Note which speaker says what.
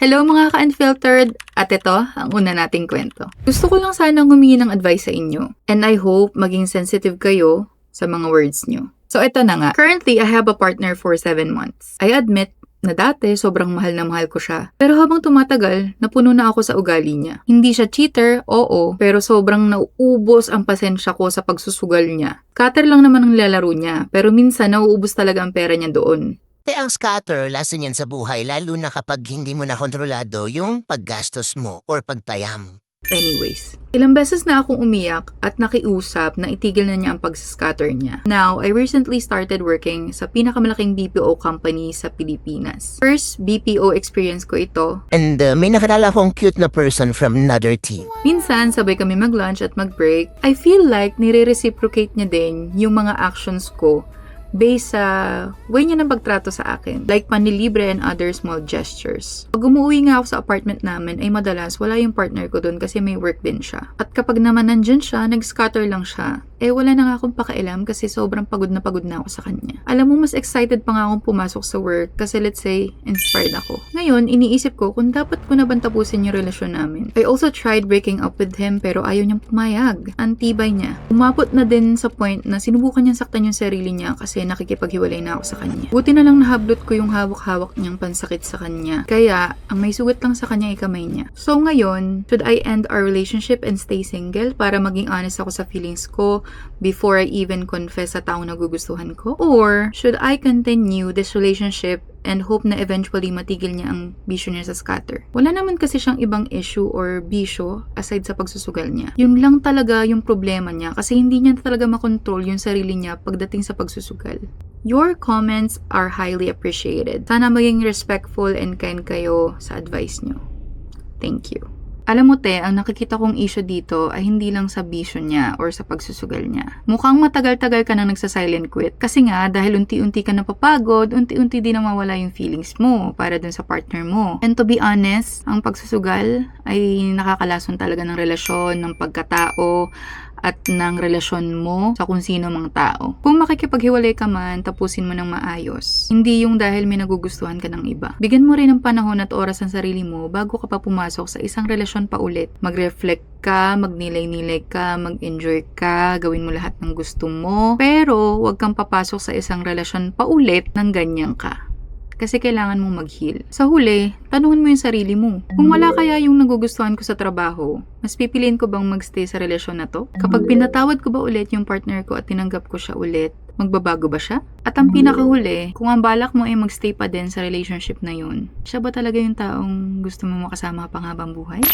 Speaker 1: Hello mga ka-unfiltered! At ito, ang una nating kwento. Gusto ko lang sanang humingi ng advice sa inyo. And I hope maging sensitive kayo sa mga words nyo. So ito na nga. Currently, I have a partner for 7 months. I admit na dati sobrang mahal na mahal ko siya. Pero habang tumatagal, napuno na ako sa ugali niya. Hindi siya cheater, oo, pero sobrang nauubos ang pasensya ko sa pagsusugal niya. Cutter lang naman ang lalaro niya, pero minsan nauubos talaga ang pera niya doon.
Speaker 2: Ang scatter, lason yan sa buhay lalo na kapag hindi mo na kontrolado yung paggastos mo or pagpayam.
Speaker 1: Anyways, ilang beses na akong umiyak at nakiusap na itigil na niya ang pag-scatter niya. Now, I recently started working sa pinakamalaking BPO company sa Pilipinas. First BPO experience ko ito.
Speaker 2: And may nakilala akong cute na person from another team.
Speaker 1: Minsan, sabay kami mag-lunch at mag-break. I feel like nire-reciprocate niya din yung mga actions ko based sa way niya ng pagtrato sa akin, like panlilibre and other small gestures. Pag umuwi nga ako sa apartment namin, ay madalas wala yung partner ko doon kasi may work din siya. At kapag naman nandyan siya, nag-scatter lang siya. Wala na nga akong pakialam kasi sobrang pagod na ako sa kanya. Alam mo, mas excited pa nga akong pumasok sa work kasi let's say, inspired ako. Ngayon, iniisip ko kung dapat ko na bang tapusin yung relasyon namin. I also tried breaking up with him pero ayaw niyang pumayag. Antibay niya. Umabot na din sa point na sinubukan niyang saktan yung sarili niya kasi nakikipaghiwalay na ako sa kanya. Buti na lang nahablot ko yung hawak-hawak niyang pansakit sa kanya. Kaya, ang may sugat lang sa kanya ay kamay niya. So ngayon, should I end our relationship and stay single para maging honest ako sa feelings ko before I even confess sa taong nagugustuhan ko? Or should I continue this relationship and hope na eventually matigil niya ang bisyo niya sa scatter? Wala naman kasi siyang ibang issue or bisyo aside sa pagsusugal niya. Yun lang talaga yung problema niya kasi hindi niya talaga makontrol yung sarili niya pagdating sa pagsusugal. Your comments are highly appreciated. Sana maging respectful and kind kayo sa advice niyo. Thank you. Alam mo te, ang nakikita kong issue dito ay hindi lang sa bisyo niya or sa pagsusugal niya. Mukhang matagal-tagal ka nang nagsa-silent quit. Kasi nga, dahil unti-unti ka napapagod, unti-unti din na mawala yung feelings mo para dun sa partner mo. And to be honest, ang pagsusugal ay nakakalason talaga ng relasyon, ng pagkatao, at ng relasyon mo sa kung sino mang tao. Kung makikipaghiwalay ka man, tapusin mo ng maayos. Hindi yung dahil may nagugustuhan ka ng iba. Bigyan mo rin ng panahon at oras ang sarili mo bago ka pa pumasok sa isang relasyon pa ulit. Mag-reflect ka, magnilay-nilay ka, mag-enjoy ka, gawin mo lahat ng gusto mo. Pero, huwag kang papasok sa isang relasyon pa ulit nang ganyan ka. Kasi kailangan mong mag-heal. Sa huli, tanungin mo yung sarili mo. Kung wala kaya yung nagugustuhan ko sa trabaho, mas pipiliin ko bang magstay sa relasyon na to? Kapag pinatawad ko ba ulit yung partner ko at tinanggap ko siya ulit, magbabago ba siya? At ang pinakahuli, kung ang balak mo ay magstay pa din sa relationship na yun, siya ba talaga yung taong gusto mo makasama pang habang buhay?